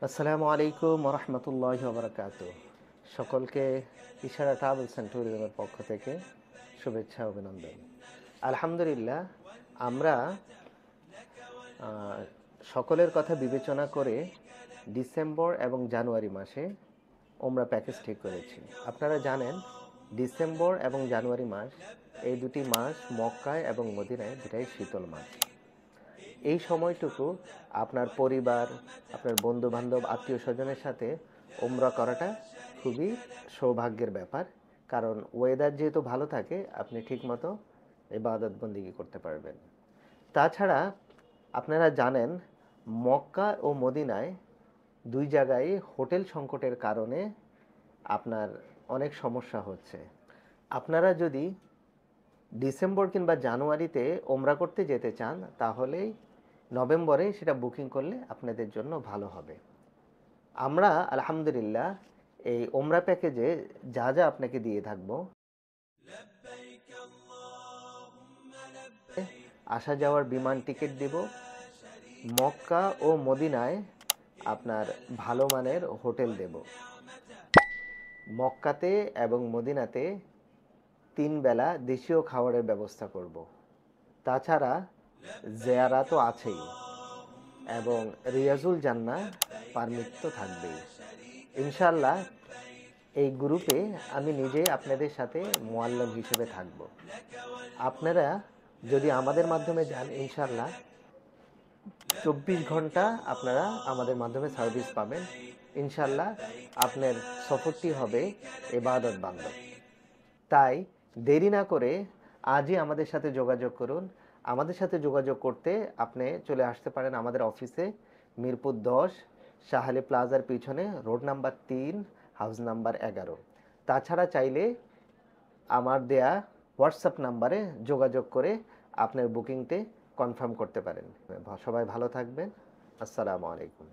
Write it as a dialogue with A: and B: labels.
A: আসসালামু আলাইকুম ওরহমতুল্লাহি ওবরাকাতুহ। সকলকে ইশারা ট্রাভেলস অ্যান্ড ট্যুরিজমের পক্ষ থেকে শুভেচ্ছা অভিনন্দন। আলহামদুলিল্লাহ, আমরা সকলের কথা বিবেচনা করে ডিসেম্বর এবং জানুয়ারি মাসে ওমরা প্যাকেজ ঠিক করেছি। আপনারা জানেন, ডিসেম্বর এবং জানুয়ারি মাস, এই দুটি মাস মক্কায় এবং মদিনায় দুটাই শীতল মাস। এই সময়টুকু আপনার পরিবার, আপনার বন্ধুবান্ধব, আত্মীয় স্বজনের সাথে ওমরা করাটা খুবই সৌভাগ্যের ব্যাপার। কারণ ওয়েদার যেহেতু ভালো থাকে, আপনি ঠিকমতো ইবাদত বন্দেগী করতে পারবেন। তাছাড়া আপনারা জানেন, মক্কা ও মদিনায় দুই জায়গায় হোটেল সংকটের কারণে আপনার অনেক সমস্যা হচ্ছে। আপনারা যদি ডিসেম্বর কিংবা জানুয়ারিতে ওমরা করতে যেতে চান, তাহলেই নভেম্বরে সেটা বুকিং করলে আপনাদের জন্য ভালো হবে। আমরা আলহামদুলিল্লাহ এই ওমরা প্যাকেজে যা যা আপনাকে দিয়ে থাকবো, আসা যাওয়ার বিমান টিকিট দিব, মক্কা ও মদিনায় আপনার ভালো মানের হোটেল দেব, মক্কাতে এবং মদিনাতে 3 বেলা দেশীয় খাবারের ব্যবস্থা করব। তাছাড়া জিয়ারা তো আছেই, এবং রিয়াজুল জান্নাহ পারমিট তো থাকবেই ইনশাআল্লাহ। এই গ্রুপে আমি নিজে আপনাদের সাথে মুআল্লিম হিসেবে থাকব। আপনারা যদি আমাদের মাধ্যমে যান, ইনশাআল্লাহ 24 ঘন্টা আপনারা আমাদের মাধ্যমে সার্ভিস পাবেন। ইনশাআল্লাহ আপনার সফরটি হবে ইবাদত বান্ধব। তাই দেরি না করে আজই আমাদের সাথে যোগাযোগ করুন। আমাদের সাথে যোগাযোগ করতে আপনি চলে আসতে পারেন আমাদের অফিসে, মিরপুর 10 শাহ আলী প্লাজার পিছনে, রোড নাম্বার 3, হাউস নাম্বার 11। তাছাড়া চাইলে আমার দেয়া হোয়াটসঅ্যাপ নাম্বারে যোগাযোগ করে আপনার বুকিংটি কনফার্ম করতে পারেন। সবাই ভালো থাকবেন। আসসালামু আলাইকুম।